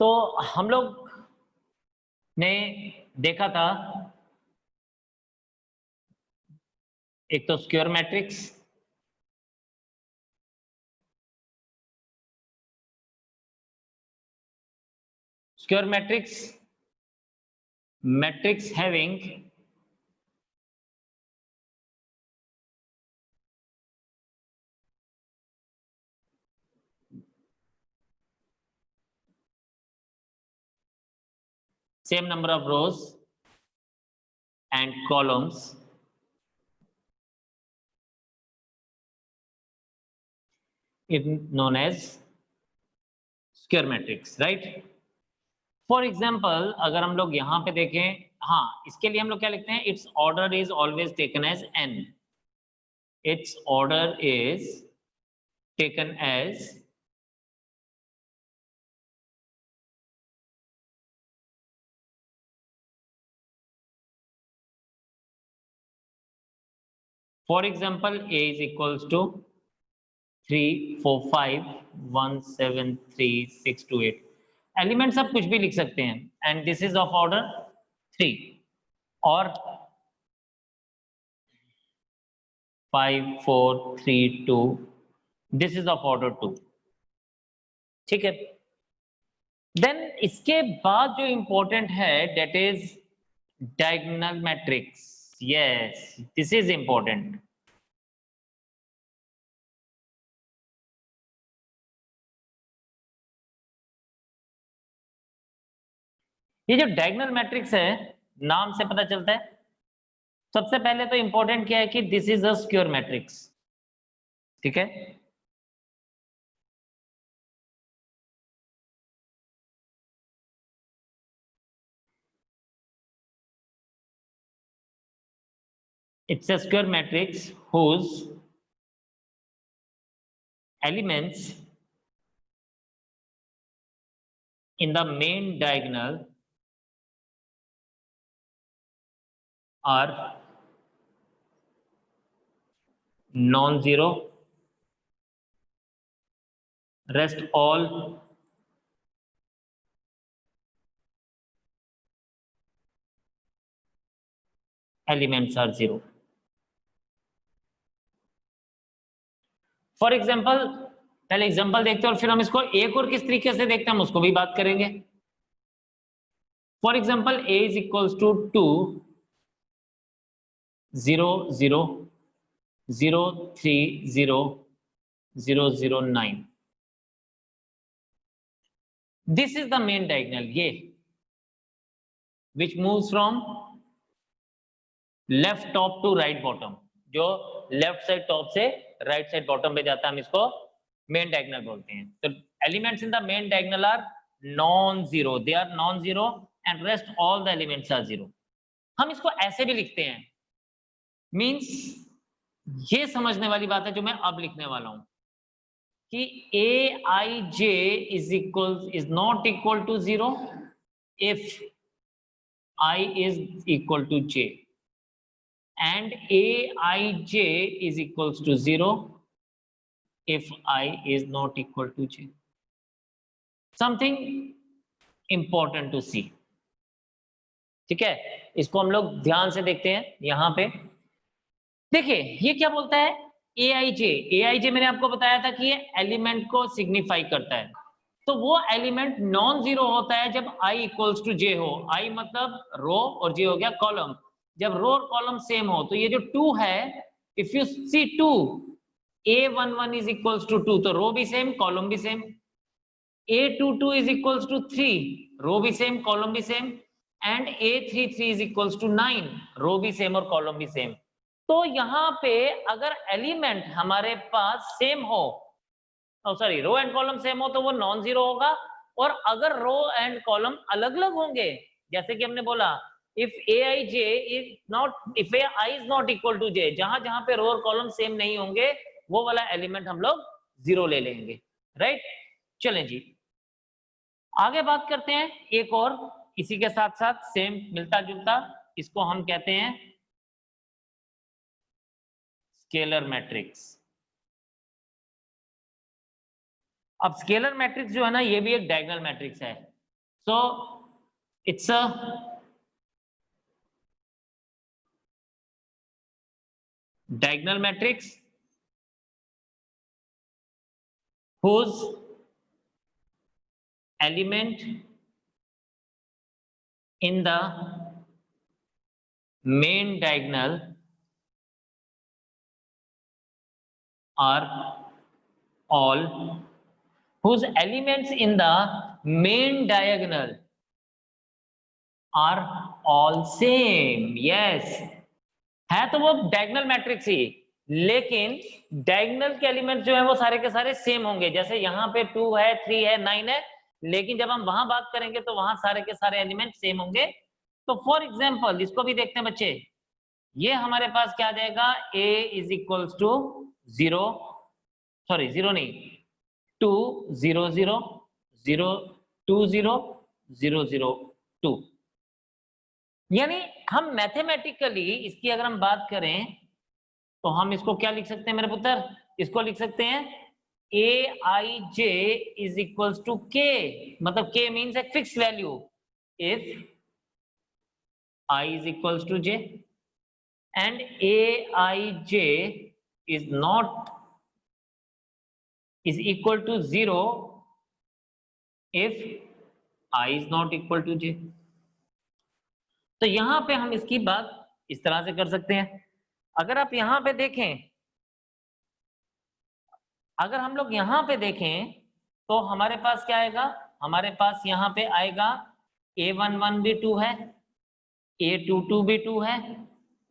तो हम लोग ने देखा था एक तो square matrix, square matrix having same number of rows and columns is known as square matrix, right? For example अगर हम लोग यहां पे देखें, हाँ, इसके लिए हम लोग क्या लिखते हैं? Its order is always taken as n, its order is taken as for example a is equals to 3 4 5 1 7 3 6 2 8। Elements आप कुछ भी लिख सकते हैं and this is of order 3 और 5 4 3 2 दिस इज ऑफ ऑर्डर 2। ठीक है, देन इसके बाद जो इंपॉर्टेंट है that is diagonal matrix. Yes, this is important. ये जो डायगोनल मैट्रिक्स है, नाम से पता चलता है, सबसे पहले तो इंपॉर्टेंट क्या है कि this is a square matrix. ठीक है, it's a square matrix whose elements in the main diagonal are non-zero, rest all elements are zero। For example, पहले एग्जाम्पल देखते हैं और फिर हम इसको एक और किस तरीके से देखते हैं हम उसको भी बात करेंगे। For example a is equals to 2 0 0 0 3 0 0 0 9। This is the main diagonal, ये which moves from left top to right bottom, जो लेफ्ट साइड टॉप से राइट साइड बॉटम पे जाता है, हम इसको मेन डायगोनल बोलते हैं। तो elements in the main diagonal are non zero, they are non zero and rest all the elements are zero. हम इसको ऐसे भी लिखते हैं, मींस ये समझने वाली बात है जो मैं अब लिखने वाला हूं कि a i j is not equal to zero if I is equal to j and aij is equals to 0 if I is not equal to j। Something important to see। ठीक है, इसको हम लोग ध्यान से देखते हैं। यहां पे देखिए ये क्या बोलता है, aij मैंने आपको बताया था कि ये एलिमेंट को सिग्निफाई करता है। तो वो एलिमेंट नॉन जीरो होता है जब i इक्वल्स टू जे हो। i मतलब रो और जे हो गया कॉलम। जब रो और कॉलम सेम हो तो ये जो 2 है, if you see 2 a11 is equals to 2 तो रो भी सेम कॉलम भी same, a22 is equals to 3 row भी सेम कॉलम भी same and a33 is equals to 9 row भी सेम और कॉलम भी सेम। तो यहाँ पे अगर एलिमेंट हमारे पास सेम हो, sorry row and column same हो तो वो नॉन जीरो होगा। और अगर रो एंड कॉलम अलग अलग होंगे, जैसे कि हमने बोला if aij is not, if ai is not equal to j, जहां जहां पे रो और कॉलम सेम नहीं होंगे वो वाला एलिमेंट हम लोग जीरो ले लेंगे। राइट, चलें जी आगे बात करते हैं एक और इसी के साथ साथ सेम मिलता जुलता, इसको हम कहते हैं स्केलर मैट्रिक्स। अब स्केलर मैट्रिक्स जो है ना, ये भी एक डायगोनल मैट्रिक्स है। So it's a diagonal matrix whose element in the main diagonal are all, whose elements in the main diagonal are all same. Yes, है तो वो डायगोनल मैट्रिक्स ही, लेकिन डायगोनल के एलिमेंट जो है वो सारे के सारे सेम होंगे। जैसे यहाँ पे 2 है, 3 है, 9 है, लेकिन जब हम वहां बात करेंगे तो वहां सारे के सारे एलिमेंट सेम होंगे। तो फॉर एग्जाम्पल इसको भी देखते हैं बच्चे, ये हमारे पास क्या आ जाएगा, a is equals to 0, sorry 0 नहीं, 2 0 0 0 2 0 0 0 2। यानी हम मैथमेटिकली इसकी अगर हम बात करें तो हम इसको क्या लिख सकते हैं मेरे पुत्र, इसको लिख सकते हैं a i j is equals to k, मतलब के मीन्स एक fix value, if i is equals to j and a i j is not is equal to 0 if i is not equal to j. तो यहां पे हम इसकी बात इस तरह से कर सकते हैं। अगर आप यहां पे देखें, अगर हम लोग यहां पे देखें तो हमारे पास क्या आएगा, हमारे पास यहां पे आएगा a11 भी 2 है, a22 भी 2 है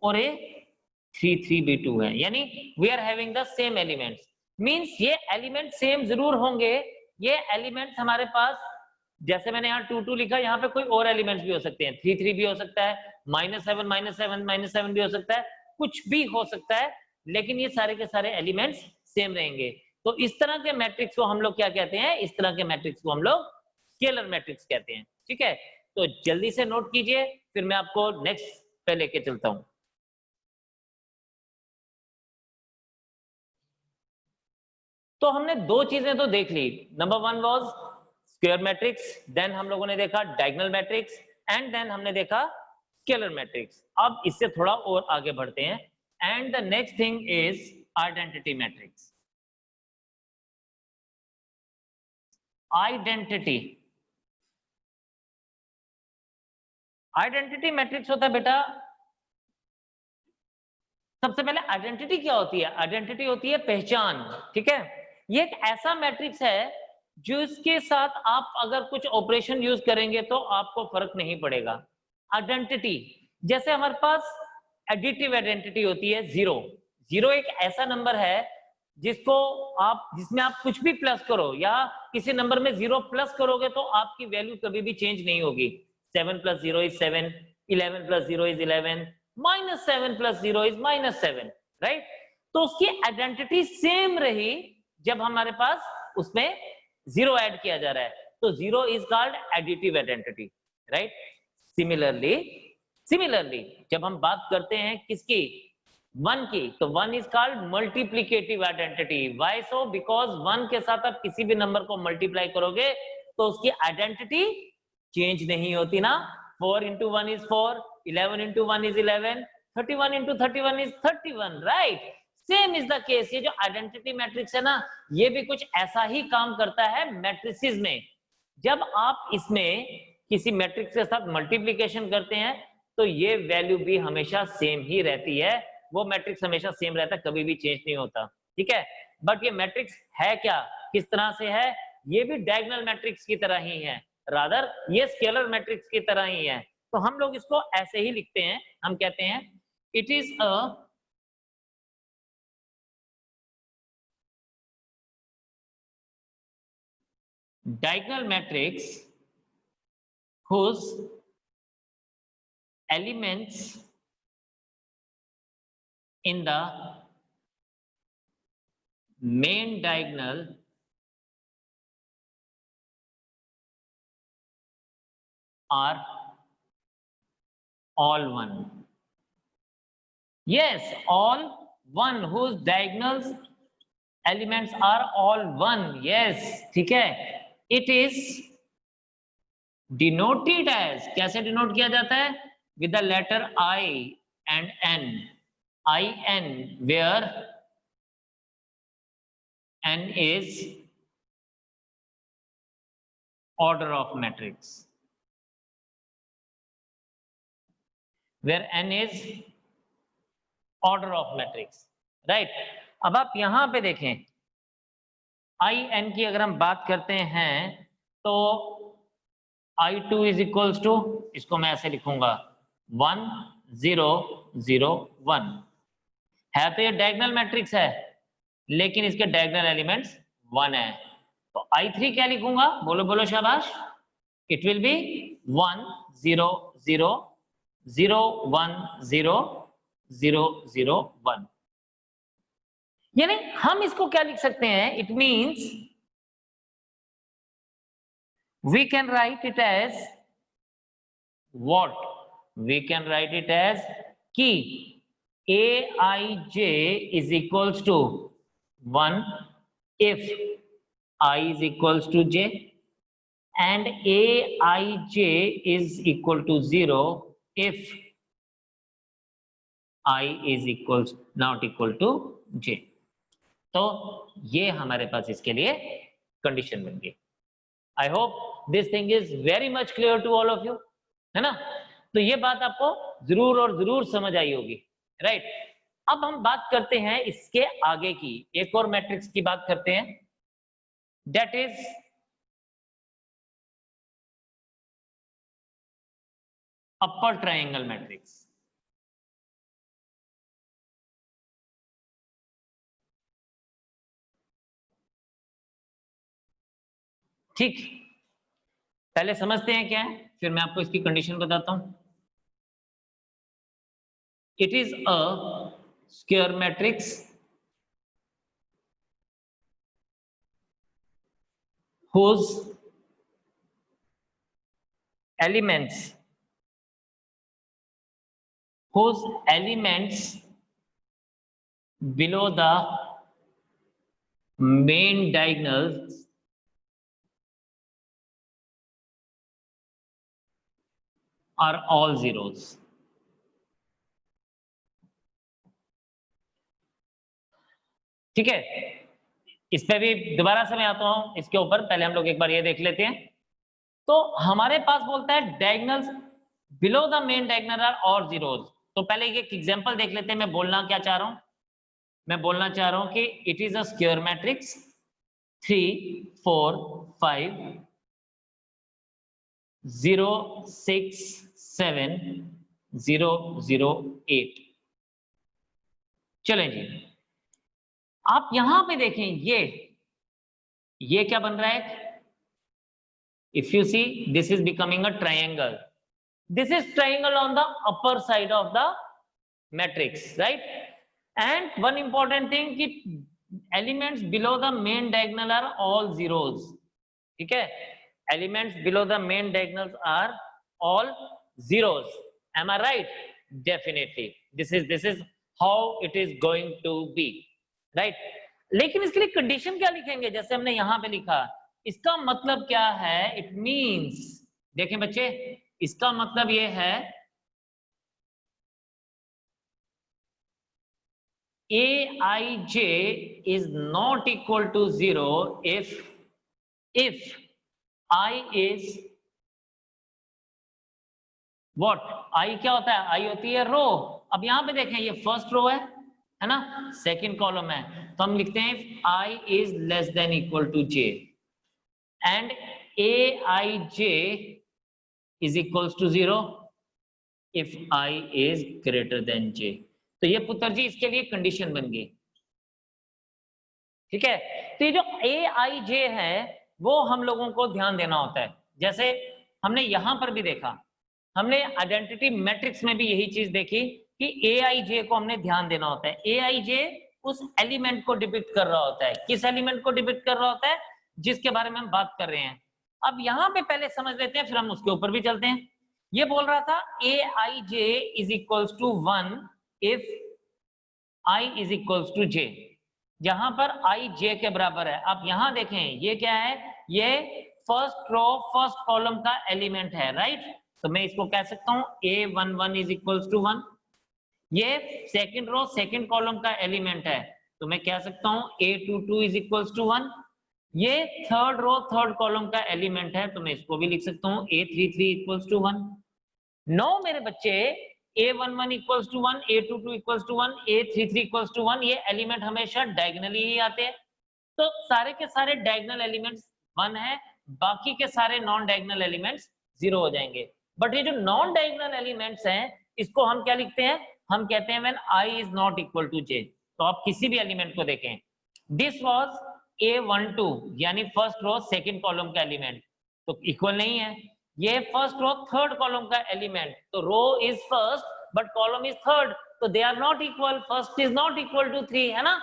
और a33 भी 2 है। यानी we are having the same elements, means ये एलिमेंट सेम जरूर होंगे। ये एलिमेंट्स हमारे पास, जैसे मैंने यहाँ 2 2 लिखा, यहाँ पे कोई और एलिमेंट्स भी हो सकते हैं, 3 3 भी हो सकता है, -7 भी हो सकता है, कुछ भी हो सकता है, लेकिन ये सारे के सारे एलिमेंट्स सेम रहेंगे। तो इस तरह के मैट्रिक्स को हम लोग क्या कहते हैं, इस तरह के मैट्रिक्स को हम लोग स्केलर मैट्रिक्स कहते हैं। ठीक है, तो जल्दी से नोट कीजिए, फिर मैं आपको नेक्स्ट पे लेके चलता हूं। तो हमने दो चीजें तो देख ली, number 1 was square matrix, then हम लोगों ने देखा डायगोनल मैट्रिक्स, एंड देन हमने देखा स्केलर मैट्रिक्स। अब इससे थोड़ा और आगे बढ़ते हैं, and the next thing is identity matrix. Identity, identity matrix होता है बेटा, सबसे पहले आइडेंटिटी क्या होती है, आइडेंटिटी होती है पहचान। ठीक है, ये एक ऐसा मैट्रिक्स है जिसके साथ आप अगर कुछ ऑपरेशन यूज करेंगे तो आपको फर्क नहीं पड़ेगा। आइडेंटिटी, जैसे हमारे पास एडिटिव आइडेंटिटी होती है, 0 0 एक ऐसा नंबर है जिसको आप, जिसमें आप कुछ भी प्लस करो या किसी नंबर में 0 प्लस करोगे तो आपकी वैल्यू कभी भी चेंज नहीं होगी। 7 + 0 = 7, 11 + 0 = 11, -7 + 0 = -7, राइट। तो उसकी आइडेंटिटी सेम रही जब हमारे पास उसमें 0 ऐड किया जा रहा है, तो 0 is called additive identity, right. Similarly जब हम बात करते हैं किसकी, 1 की, तो 1 is called multiplicative identity. Why so, because 1 के साथ आप किसी भी नंबर को मल्टीप्लाई करोगे तो उसकी आइडेंटिटी चेंज नहीं होती ना। 4 × 1 = 4, 11 × 1 = 11, 31 × 31 = 31, right. Same is the case, ये जो आइडेंटिटी मैट्रिक्स है ना, ये भी कुछ ऐसा ही काम करता है मैट्रिसेस में। जब आप इसमें किसी मैट्रिक्स के साथ मल्टीप्लिकेशन करते हैं तो ये वैल्यू भी हमेशा सेम ही रहती है, वो मैट्रिक्स हमेशा सेम रहता है, कभी भी चेंज नहीं होता। ठीक है, बट ये मैट्रिक्स है क्या, किस तरह से है, ये भी डायगोनल मैट्रिक्स की तरह ही है, रादर ये स्केलर मैट्रिक्स की तरह ही है। तो हम लोग इसको ऐसे ही लिखते हैं, हम कहते हैं it is a diagonal matrix whose elements in the main diagonal are all one. Yes, all one, whose diagonals elements are all one. Yes, ठीक है, it is डिनोटेड एज, कैसे डिनोट किया जाता है? With the letter I and N. IN where N is order of matrix, where N is order of matrix, right? अब आप यहां पे देखें, IN की अगर हम बात करते हैं तो I2 इज इक्वल्स टू, इसको मैं ऐसे लिखूंगा 1 0 0 1 है, तो ये डायगोनल मैट्रिक्स है, लेकिन इसके डायगोनल एलिमेंट्स 1 है, तो I3 क्या लिखूंगा? बोलो बोलो शाबाश। It will be 1 0 0 0 1 0 0 0 1। यानी हम इसको क्या लिख सकते हैं? It means we can write it as what? We can write it as कि Aij is equals to 1 if I is equals to j, and Aij is equal to 0 if I is equals not equal to j। तो ये हमारे पास इसके लिए condition बन गई। I hope this thing is very much clear to all of you, है ना? तो ये बात आपको जरूर और जरूर समझ आई होगी, राइट? अब हम बात करते हैं इसके आगे की, एक और मैट्रिक्स की बात करते हैं, that is upper triangle matrix. ठीक, पहले समझते हैं क्या है, फिर मैं आपको इसकी कंडीशन बताता हूं। It is a square matrix whose elements below the main diagonals are all zeros। ठीक है, इस पे भी दोबारा से मैं आता हूं इसके ऊपर, पहले हम लोग एक बार ये देख लेते हैं। तो हमारे पास बोलता है diagonals below the main diagonal are all zeros. तो पहले एक एग्जांपल देख लेते हैं, मैं बोलना क्या चाह रहा हूं। मैं बोलना चाह रहा हूं कि it is a square matrix 3 4 5 0 6 7 0 0 8। चलें जी, आप यहां पे देखें, ये क्या बन रहा है? If you see, this is becoming a triangle. This is triangle on the upper side of the matrix, right? And one important thing कि elements below the main diagonal are all zeros. ठीक है, elements below the main diagonals are all zeros। am I right? Definitely this is how it is going to be, right? लेकिन इसके लिए condition क्या लिखेंगे? जैसे हमने यहां पे लिखा, इसका मतलब क्या है? इट मींस, देखें बच्चे, इसका मतलब ये है Aij is not equal to 0 if I is what? I क्या होता है? I होती है रो। अब यहां पे देखें, ये फर्स्ट रो है ना, सेकंड कॉलम है, तो हम लिखते हैं if I is less than equal to j and Aij is equals to 0 if I is greater than j। तो ये पुत्र जी इसके लिए कंडीशन बन गई। ठीक है, तो ये जो Aij है वो हम लोगों को ध्यान देना होता है। जैसे हमने यहां पर भी देखा, हमने आइडेंटिटी मैट्रिक्स में भी यही चीज देखी कि Aij को हमने ध्यान देना होता है। Aij उस एलिमेंट को डिपिक्ट कर रहा होता है। किस एलिमेंट को डिपिक्ट कर रहा होता है? जिसके बारे में हम बात कर रहे हैं। अब यहां पे पहले समझ लेते हैं, फिर हम उसके ऊपर भी चलते हैं। ये बोल रहा था Aij is equals to 1 if I is equals to j, जहां पर I j के बराबर है। अब यहां देखें, ये क्या है? ये फर्स्ट रो फर्स्ट कॉलम का एलिमेंट है, राइट? तो मैं इसको कह सकता हूं A11 इज इक्वल्स टू 1। ये सेकंड रो सेकंड कॉलम का एलिमेंट है, तो मैं कह सकता हूं A22 इज इक्वल्स टू 1। ये थर्ड रो थर्ड कॉलम का एलिमेंट है, तो मैं इसको भी लिख सकता हूं A33 इक्वल्स टू 1। नो मेरे बच्चे, A11 equals to 1, A22 equals to 1, A33 equals to 1, ये एलिमेंट हमेशा डायगोनली ही आते हैं। तो सारे के सारे डायगोनल एलिमेंट्स 1 है, बाकी के सारे नॉन डायगोनल एलिमेंट्स 0 हो जाएंगे। बट ये जो नॉन डायगोनल एलिमेंट्स हैं, इसको हम क्या लिखते हैं? हम कहते हैं when I is not equal to j। तो आप किसी भी एलिमेंट को देखें, दिस वाज A12 यानी फर्स्ट रो सेकंड कॉलम का एलिमेंट, तो इक्वल नहीं है। ये फर्स्ट रो थर्ड कॉलम का एलिमेंट, तो row is first but column is third, तो they are not equal, first is not equal to 3, है ना?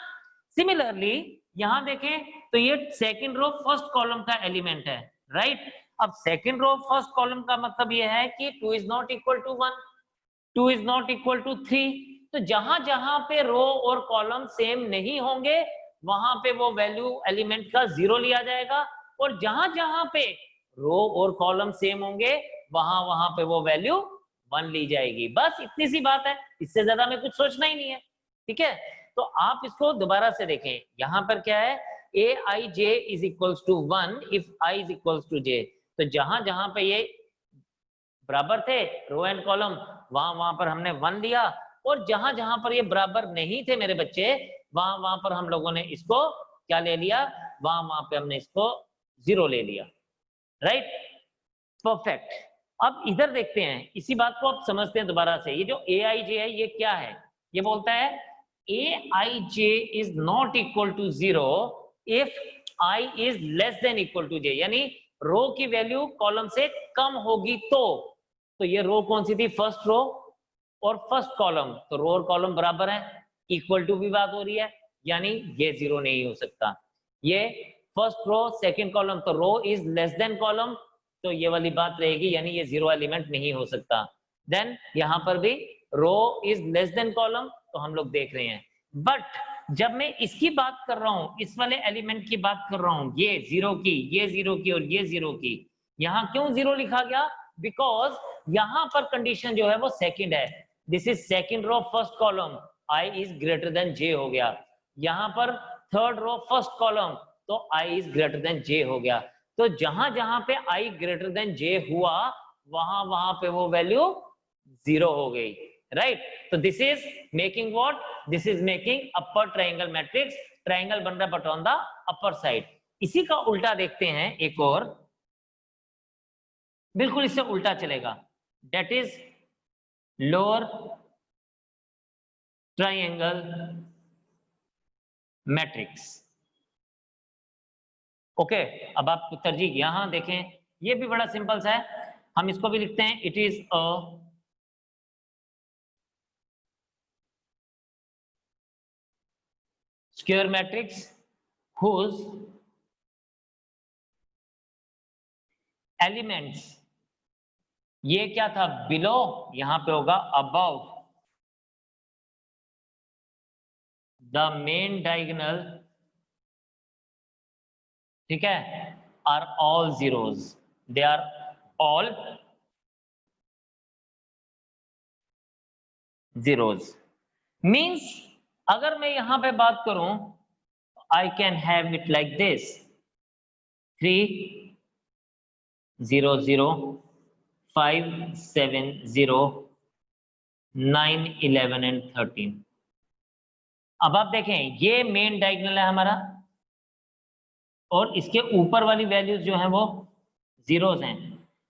सिमिलरली यहां देखें तो ये सेकंड रो फर्स्ट कॉलम का एलिमेंट है, राइट? अब सेकंड रो फर्स्ट कॉलम का मतलब ये है कि 2 is not equal to 1, 2 is not equal to 3। तो जहां जहां पे रो और कॉलम सेम नहीं होंगे, वहां पे वो वैल्यू एलिमेंट का 0 लिया जाएगा, और जहां जहां पे रो और कॉलम सेम होंगे, वहां वहां पे वो वैल्यू 1 ली जाएगी। बस इतनी सी बात है, इससे ज्यादा में कुछ सोचना ही नहीं है, ठीक है? तो आप इसको दोबारा से देखें, यहां पर क्या है? Aij is equals to 1 if I is equals to j। तो जहां जहां पे ये बराबर थे रो एंड कॉलम, वहां वहां पर हमने 1 लिया, और जहां जहां पर ये बराबर नहीं थे मेरे बच्चे, वहां वहां पर हम लोगों ने इसको क्या ले लिया? वहां वहां पे हमने इसको 0 ले लिया, राइट? परफेक्ट। अब इधर देखते हैं, इसी बात को आप समझते हैं दोबारा से। ये जो Aij है ये क्या है? ये बोलता है Aij is not equal to 0 if I is less than equal to j, यानी रो की वैल्यू कॉलम से कम होगी तो ये रो कौन सी थी? फर्स्ट रो और फर्स्ट कॉलम, तो रो और कॉलम बराबर है, इक्वल टू भी बात हो रही है, यानी ये 0 नहीं हो सकता। ये फर्स्ट रो सेकंड कॉलम, तो row is less then column, तो ये वाली बात रहेगी, यानी ये 0 एलिमेंट नहीं हो सकता। देन यहां पर भी रो इज लेस देन कॉलम, तो हम लोग देख रहे हैं। बट जब मैं इसकी बात कर रहा हूं, इस वाले एलिमेंट की बात कर रहा हूं, ये 0 की, ये 0 की और ये 0 की, यहां क्यों 0 लिखा गया? बिकॉज यहां पर कंडीशन जो है वो सेकंड है। This is second row first column, I is greater than j हो गया। यहां पर थर्ड रो फर्स्ट कॉलम, तो I is greater than j हो गया। तो जहां जहां पे I ग्रेटर देन j हुआ, वहां वहां पे वो वैल्यू 0 हो गई, राइट? तो this is making what? This is making upper triangle matrix. Triangle बन रहा है but on the upper side. इसी का उल्टा देखते हैं एक और, बिल्कुल इससे उल्टा चलेगा, that is lower triangle matrix. Okay, अब आप तरजीह यहां देखें, ये भी बड़ा सिंपल सा है, हम इसको भी लिखते हैं, it is a square matrix whose elements, ये क्या था? बिलो, यहां पे होगा अबव द मेन डायगोनल, ठीक है, are all zeros, they are all zeros. Means अगर मैं यहां पे बात करूं, I can have it like this: 3 0 0 5 7 0 9 11 and 13। अब आप देखें, ये मेन डायगोनल है हमारा, और इसके ऊपर वाली वैल्यूज जो हैं वो जीरोस हैं,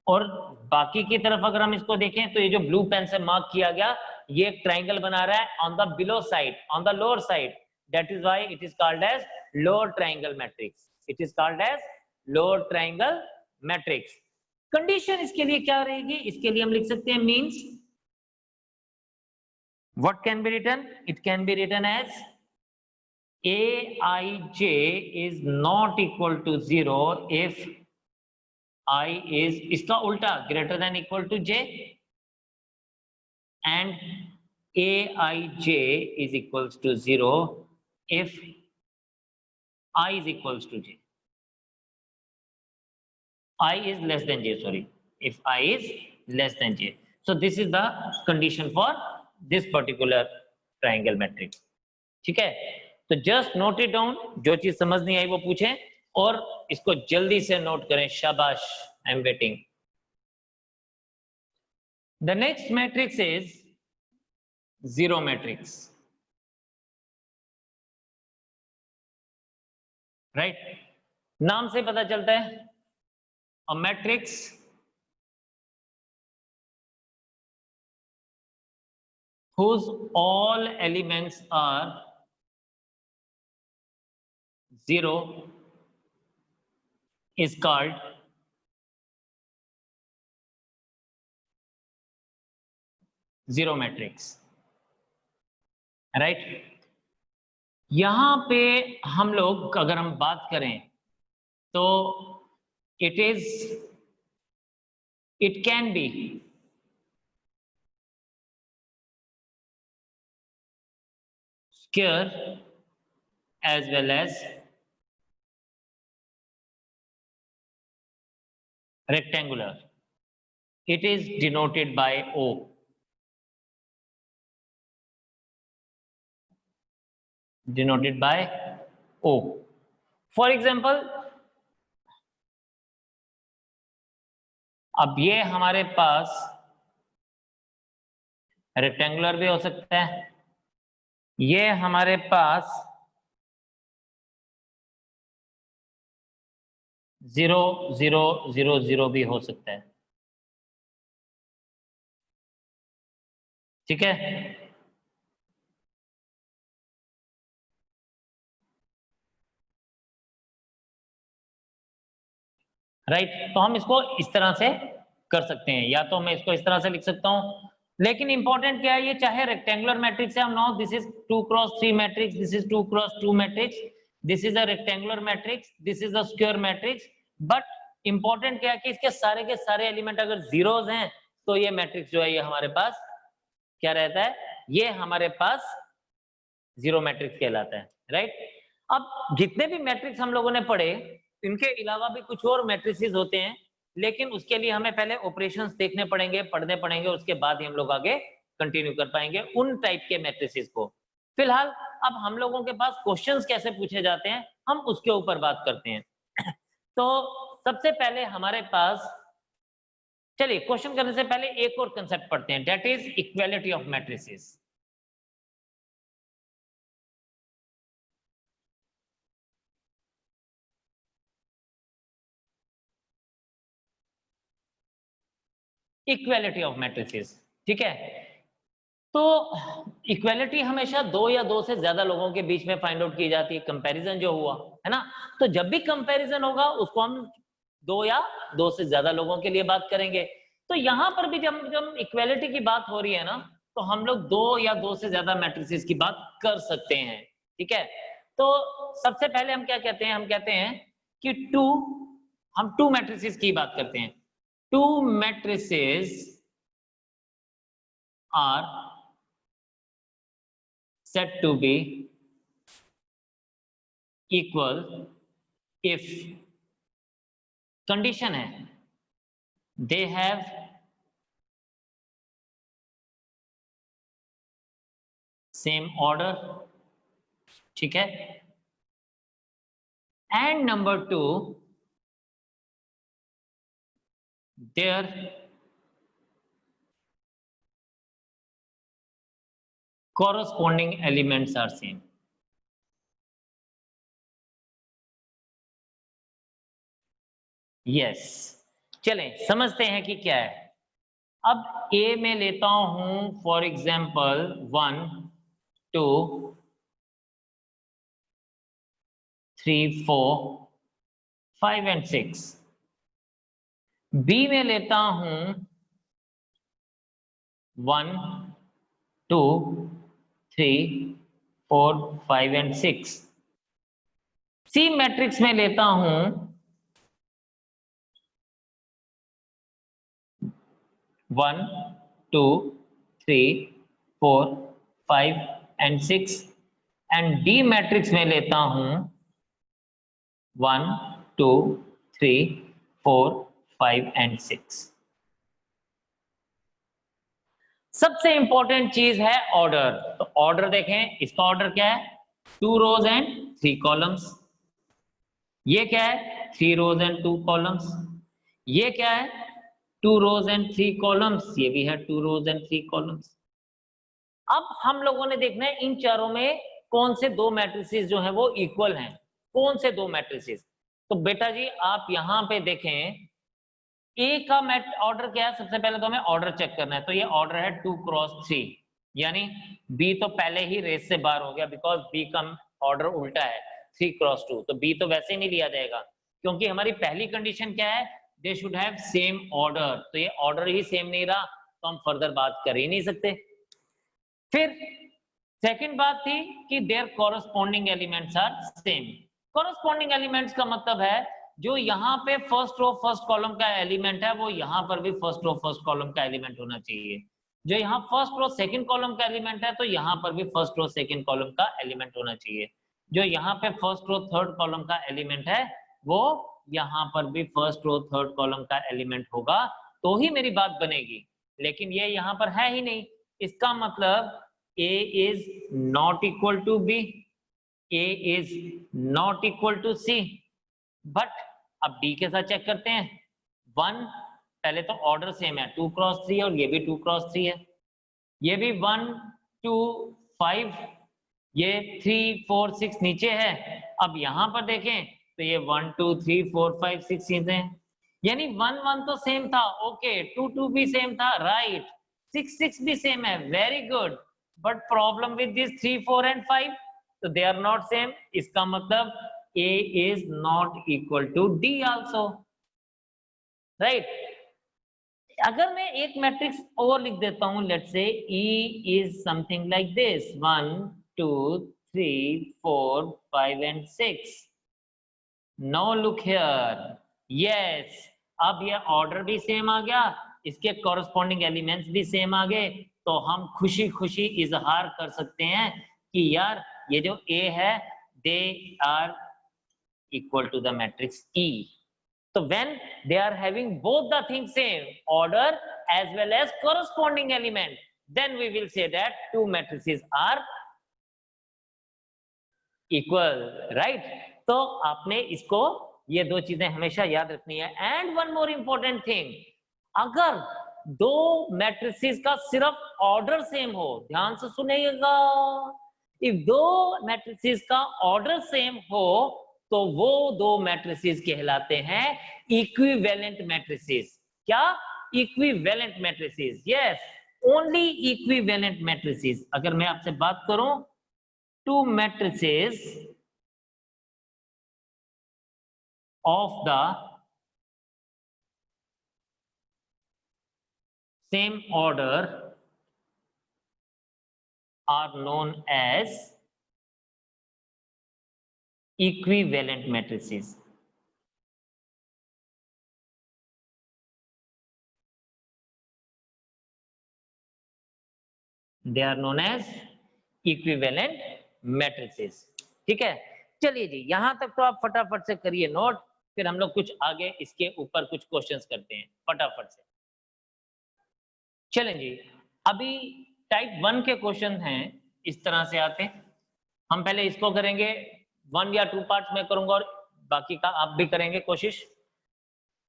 और बाकी की तरफ अगर हम इसको देखें तो ये जो ब्लू पेन से मार्क किया गया, ये एक ट्राइंगल बना रहा है on the below side, on the lower side. That is why it is called as lower triangle matrix. It is called as lower triangle matrix. Condition इसके लिए क्या रहेगी? इसके लिए हम लिख सकते हैं means, what can be written? It can be written as Aij is not equal to 0 if I is, इसका उल्टा, greater than equal to j, and Aij is equals to 0 if I is equals to j. I is less than j, sorry, if I is less than j. So this is the condition for this particular triangle matrix. ठीक है, तो just note it down, जो चीज समझ नहीं आई वो पूछें और इसको जल्दी से नोट करें। शाबाश, आई am waiting. The next matrix is zero matrix, right? नाम से पता चलता है a matrix whose all elements are zero is called zero matrix, right? यहां पे हम लोग अगर हम बात करें तो it can be square as well as rectangular. It is denoted by O. Denoted by O. For example, अब ये हमारे पास रेक्टेंगुलर भी हो सकता है, ये हमारे पास 0 0 0 0 भी हो सकता है, ठीक है? राइट, तो हम इसको इस तरह से कर सकते हैं, या तो मैं इसको इस तरह से लिख सकता हूं, लेकिन इंपॉर्टेंट क्या है, ये चाहे रेक्टेंगुलर मैट्रिक्स है, हम know this is 2x3 matrix, this is 2x2 matrix, this is a rectangular matrix, this is a square matrix, but important क्या है कि इसके के सारे एलिमेंट अगर जीरोस हैं तो ये मैट्रिक्स जो है ये हमारे पास क्या रहता है, ये हमारे पास जीरो मैट्रिक्स कहलाता है, राइट? अब जितने भी मैट्रिक्स हम लोगों ने पढ़े, इनके अलावा भी कुछ और मैट्रिसेस होते हैं, लेकिन उसके लिए हमें पहले ऑपरेशंस देखने पड़ेंगे, पढ़ने पड़ेंगे, उसके बाद ही हम लोग आगे कंटिन्यू कर पाएंगे उन टाइप के मैट्रिसेस को। फिलहाल अब हम लोगों के पास क्वेश्चंस कैसे पूछे जाते हैं, हम उसके ऊपर बात करते हैं। तो सबसे पहले हमारे पास, चलिए क्वेश्चन करने से पहले एक और कंसेप्ट पढ़ते हैं, that is equality of matrices. Equality of matrices, ठीक है? तो इक्वालिटी हमेशा दो या दो से ज्यादा लोगों के बीच में फाइंड आउट की जाती है, कंपैरिजन जो हुआ है ना, तो जब भी कंपैरिजन होगा उसको हम दो या दो से ज्यादा लोगों के लिए बात करेंगे। तो यहां पर भी जब इक्वालिटी की बात हो रही है ना, तो हम लोग दो या दो से ज्यादा मैट्रिसेस की बात कर सकते हैं, ठीक है? तो सबसे पहले हम क्या कहते हैं, हम कहते हैं कि हम टू मैट्रिसेस की बात करते हैं। Two matrices are said to be equal if condition है they have same order, ठीक है? and number 2 their corresponding elements are same. yes, चलें समझते हैं कि क्या है। अब ए में लेता हूं फॉर एग्जाम्पल 1 2 3 4 5 and 6। बी में लेता हूं 1 2 3 4 5 and 6। सी मैट्रिक्स में लेता हूं 1 2 3 4 5 and 6 एंड डी मैट्रिक्स में लेता हूं 1 2 3 4 5 and 6। सबसे इंपॉर्टेंट चीज है ऑर्डर। तो ऑर्डर देखें, इसका ऑर्डर क्या है, 2 rows and 3 columns। ये क्या है, 3 rows and 2 columns। ये क्या है, 2 rows and 3 columns। ये भी है 2 rows and 3 columns। अब हम लोगों ने देखना है इन चारों में कौन से दो मैट्रिसेस जो हैं वो इक्वल हैं, कौन से दो मैट्रिसेस। तो बेटा जी आप यहां पे देखें, ए का ऑर्डर क्या है, सबसे पहले तो हमें ऑर्डर चेक करना है। तो ये ऑर्डर है 2 क्रॉस 3, यानी बी तो पहले ही रेस से बाहर हो गया, बिकॉज बी का ऑर्डर उल्टा है 3 क्रॉस 2। तो बी तो वैसे ही नहीं लिया जाएगा, क्योंकि हमारी पहली कंडीशन क्या है, they should have same order. तो ये ऑर्डर ही सेम नहीं रहा तो हम फर्दर बात कर ही नहीं सकते। फिर सेकंड बात थी कि their corresponding elements are same. Corresponding elements का मतलब है जो यहाँ पे फर्स्ट रो फर्स्ट कॉलम का एलिमेंट है वो यहाँ पर भी फर्स्ट रो फर्स्ट कॉलम का एलिमेंट होना चाहिए। जो यहाँ फर्स्ट रो सेकंड कॉलम का एलिमेंट है तो यहाँ पर भी फर्स्ट रो सेकंड कॉलम का एलिमेंट होना चाहिए। जो यहाँ पे फर्स्ट रो थर्ड कॉलम का एलिमेंट है वो यहाँ पर भी फर्स्ट रो थर्ड कॉलम का एलिमेंट होगा, तो ही मेरी बात बनेगी। लेकिन ये यहाँ पर है ही नहीं, इसका मतलब A is not equal to B, A is not equal to C। But अब D के साथ चेक करते हैं। 1 पहले तो ऑर्डर सेम है 2 क्रॉस 3 और ये भी 2 क्रॉस 3 है। ये भी 1 2 5, ये 3 4 6 नीचे है। अब यहां पर देखें तो ये 1 2 3 4 5 6 चीजें हैं, यानी 1 1 तो सेम था, ओके 2 2 भी सेम था, राइट 6 6 भी सेम है, very good. But problem with this 3 4 and 5, तो दे आर नॉट सेम। इसका मतलब A is not equal to D also, right? अगर मैं एक मैट्रिक्स और लिख देता हूं, let's say E is something like this 1 2 3 4 5 and 6। Now look here, yes, अब ये ऑर्डर भी सेम आ गया, इसके कॉरस्पॉन्डिंग एलिमेंट्स भी सेम आ गए, तो हम खुशी खुशी इजहार कर सकते हैं कि यार ये जो A है they are equal to the matrix E। So when they are having both the things same, order as well as corresponding element, then we will say that two matrices are equal, right? तो आपने इसको ये दो चीजें हमेशा याद रखनी है। And one more important thing, अगर दो मैट्रिसेस का सिर्फ ऑर्डर सेम हो, ध्यान से सुनिएगा, इफ दो मैट्रिसेस का ऑर्डर सेम हो तो वो दो मैट्रिसेस कहलाते हैं इक्विवेलेंट मैट्रिसेस। क्या? Equivalent matrices, yes, only equivalent matrices. अगर मैं आपसे बात करूं to matrices of the same order are known as equivalent matrices। They are known as equivalent matrices। ठीक है, चलिए जी यहां तक तो आप फटाफट से करिए नोट, फिर हम लोग कुछ आगे इसके ऊपर कुछ क्वेश्चंस करते हैं फटाफट से। चलें जी, अभी टाइप 1 के क्वेश्चन हैं, इस तरह से आते हैं। हम पहले इसको करेंगे, 1 या 2 पार्ट्स में करूंगा और बाकी का आप भी करेंगे कोशिश।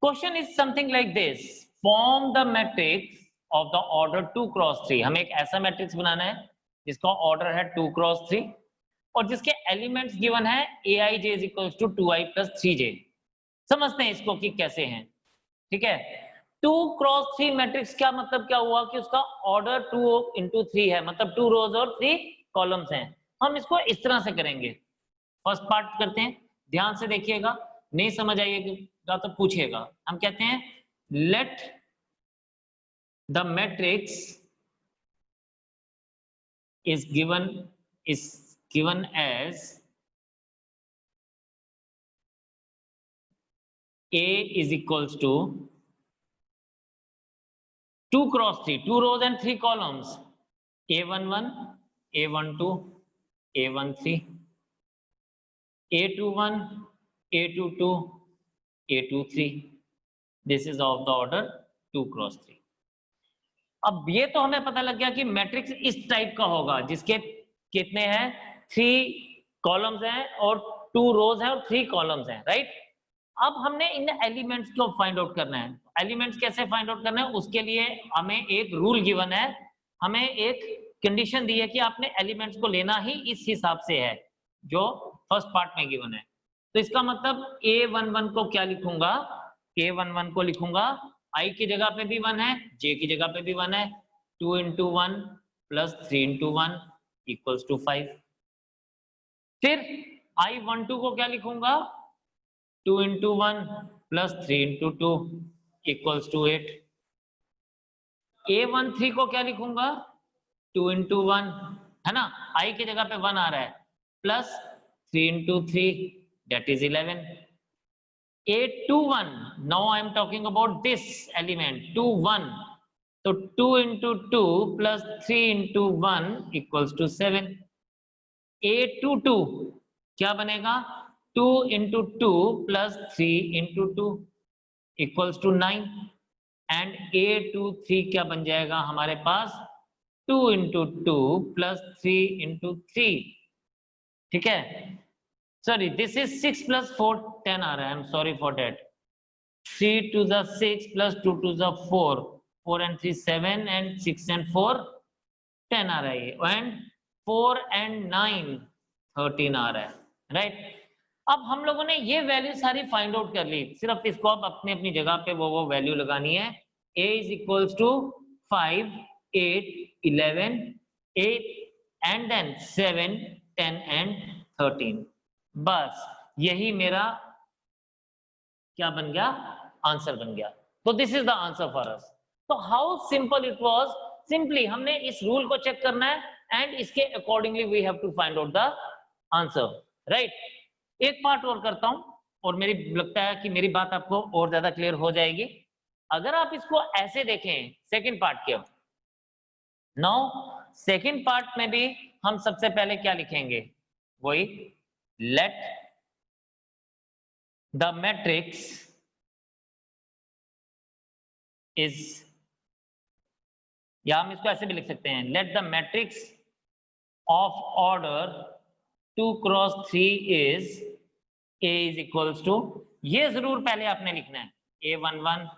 Question is something like this, form the matrix of the order 2 cross 3। हमें एक ऐसा मैट्रिक्स बनाना है जिसका ऑर्डर है 2 क्रॉस 3 और जिसके एलिमेंट्स गिवन है aij is equals to 2i plus 3j। समझते हैं इसको कि कैसे हैं, ठीक है। 2 क्रॉस 3 मैट्रिक्स क्या मतलब क्या हुआ कि उसका ऑर्डर 2 into 3 है, मतलब 2 रोज और 3 कॉलम्स हैं। हम इसको इस तरह से करेंगे। फर्स्ट पार्ट करते हैं, ध्यान से देखिएगा, नहीं समझ आइएगा तो पूछिएगा। हम कहते हैं let the matrix is given as A is equals to 2 cross 3, 2 rows and 3 columns, A11, A12, A13, A21, A22, A23। This is of the order 2 cross 3। अब ये तो हमें पता लग गया कि मैट्रिक्स इस टाइप का होगा जिसके कितने हैं, 3 कॉलम्स हैं और 2 रोज हैं और 3 कॉलम्स हैं, राइट। अब हमने इन एलिमेंट्स को फाइंड आउट करना है। एलिमेंट्स कैसे फाइंड आउट करना है, उसके लिए हमें एक रूल गिवन है, हमें एक कंडीशन दी है कि आपने एलिमेंट्स को लेना ही इस हिसाब से है जो फर्स्ट पार्ट में गिवन है। तो इसका मतलब A11 को क्या लिखूंगा, A11 को लिखूंगा I की जगह पे भी 1 है, J की जगह पे भी 1 है, 2 into 1 plus 3 into 1 equals to 5। फिर I12 को क्या लिखूंगा, 2 into 1 plus 3 into 2 equals to 8। A13 को क्या लिखूंगा, 2 into 1 है ना, I की जगह पे 1 आ रहा है, plus 3 into 3 that is 11। A21, now I am talking about this element 21, so 2 into 2 plus 3 into 1 equals to 7। A22 क्या बनेगा, 2 into 2 plus 3 into 2 equals to 9 and A23 क्या बन जाएगा हमारे पास, 2 into 2 plus 3 into 3, ठीक है। Sorry, this is 6 plus 4 10 आ रहा है, I'm sorry for that। 3 to the 6 plus 2 to the 4, 4 and 3 7 and 6 and 4 10 आ रहा है, and 4 and 9 13 आ रहा है, राइट। अब हम लोगों ने ये वैल्यू सारी फाइंड आउट कर ली, सिर्फ इसको अब अपनी अपनी जगह पे वो वैल्यू लगानी है। A is equals to 5 8 11 8 and then 7 10 and 13, बस यही मेरा क्या बन गया, आंसर बन गया। तो this is the answer for us. तो how simple it was, simply हमने इस रूल को चेक करना है एंड इसके accordingly we have to find out the answer, right. एक पार्ट और करता हूं और मेरी लगता है कि मेरी बात आपको और ज्यादा क्लियर हो जाएगी। अगर आप इसको ऐसे देखें सेकंड पार्ट के, नाउ सेकंड पार्ट में भी हम सबसे पहले क्या लिखेंगे, वही लेट द मैट्रिक्स इज, या हम इसको ऐसे भी लिख सकते हैं, let the matrix of order 2 cross 3 is A is equals to, ये जरूर पहले आपने लिखना है, A11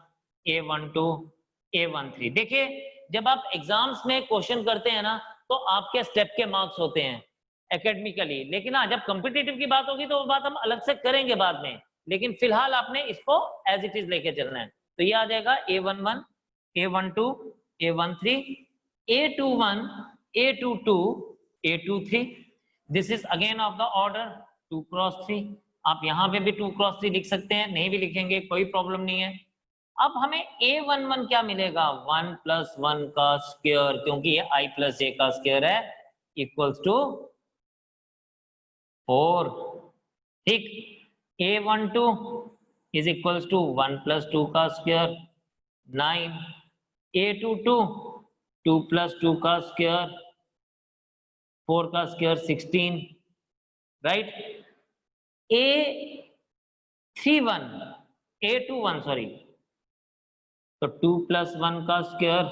A12 A13। देखिए जब आप एग्जाम्स में क्वेश्चन करते हैं ना तो आपके स्टेप के मार्क्स होते हैं एकेडमिकली, लेकिन हाँ जब कॉम्पिटिटिव की बात होगी तो वो बात हम अलग से करेंगे बाद में, लेकिन फिलहाल आपने इसको एज इट इज लेके चलना है। तो ये आ जाएगा A11 A12 A13 A21 A22 A23, this is again of the order 2 cross 3। आप यहाँ पे भी 2 क्रॉस 3 लिख सकते हैं, नहीं भी लिखेंगे कोई प्रॉब्लम नहीं है। अब हमें A11 क्या मिलेगा, 1 plus 1 का स्क्वायर, क्योंकि ये I plus J का स्क्वायर है, इक्वल्स टू 4, ठीक। A12 is equals to 1 plus 2 का स्क्वायर 9, A22 2 plus 2 का स्क्वायर 4 का स्क्वायर 16, राइट। A21 सॉरी, तो 2 plus 1 का स्क्वायर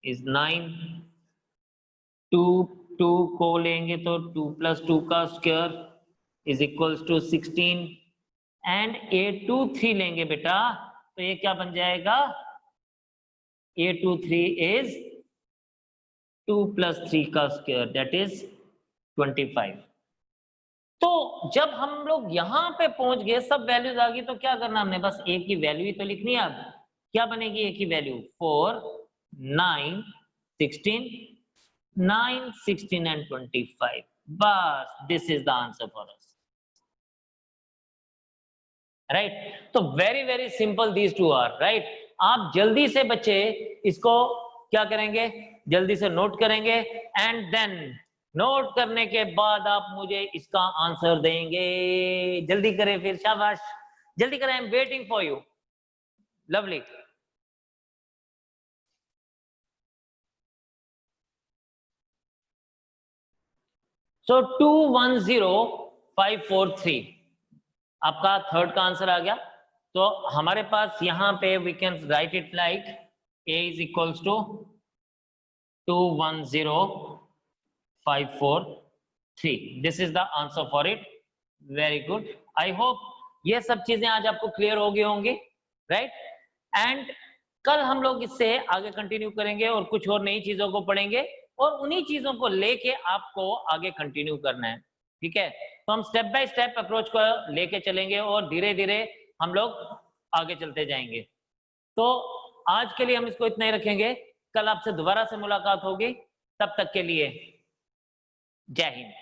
इज 9, 2 को लेंगे तो 2 plus 2 का square is equals to 16 and A23 लेंगे बेटा तो ये क्या बन जाएगा, A23 इज 2 plus 3 का स्क्वायर दैट इज 25। तो जब हम लोग यहाँ पे पहुंच गए, सब वैल्यूज आ गई, तो क्या करना हमने, बस ए की वैल्यू ही तो लिखनी है। अब क्या बनेगी ए की वैल्यू, 4 9 16 9 16 एंड 25, बस this is the answer for us, right. तो very very simple these two are, right. आप जल्दी से बच्चे इसको क्या करेंगे, जल्दी से नोट करेंगे एंड देन नोट करने के बाद आप मुझे इसका आंसर देंगे। जल्दी करें फिर, शाबाश जल्दी करें, I am waiting for you, lovely. So 210543 आपका थर्ड का आंसर आ गया। तो हमारे पास यहाँ पे we can write it like a is equals to 210543. This is the answer for it. Very good. I hope ये सब चीजें आज आपको क्लियर हो गई होंगी, राइट? एंड कल हम लोग इससे आगे कंटिन्यू करेंगे और कुछ और नई चीजों को पढ़ेंगे और उन्हीं चीजों को लेके आपको आगे कंटिन्यू करना है, ठीक है? तो हम स्टेप बाय स्टेप अप्रोच को लेके चलेंगे और धीरे धीरे हम लोग आगे चलते जाएंगे. तो आज के लिए हम इसको इतना ही रखेंगे. कल आपसे दोबारा से मुलाकात होगी. तब तक के लिए जय हिंद.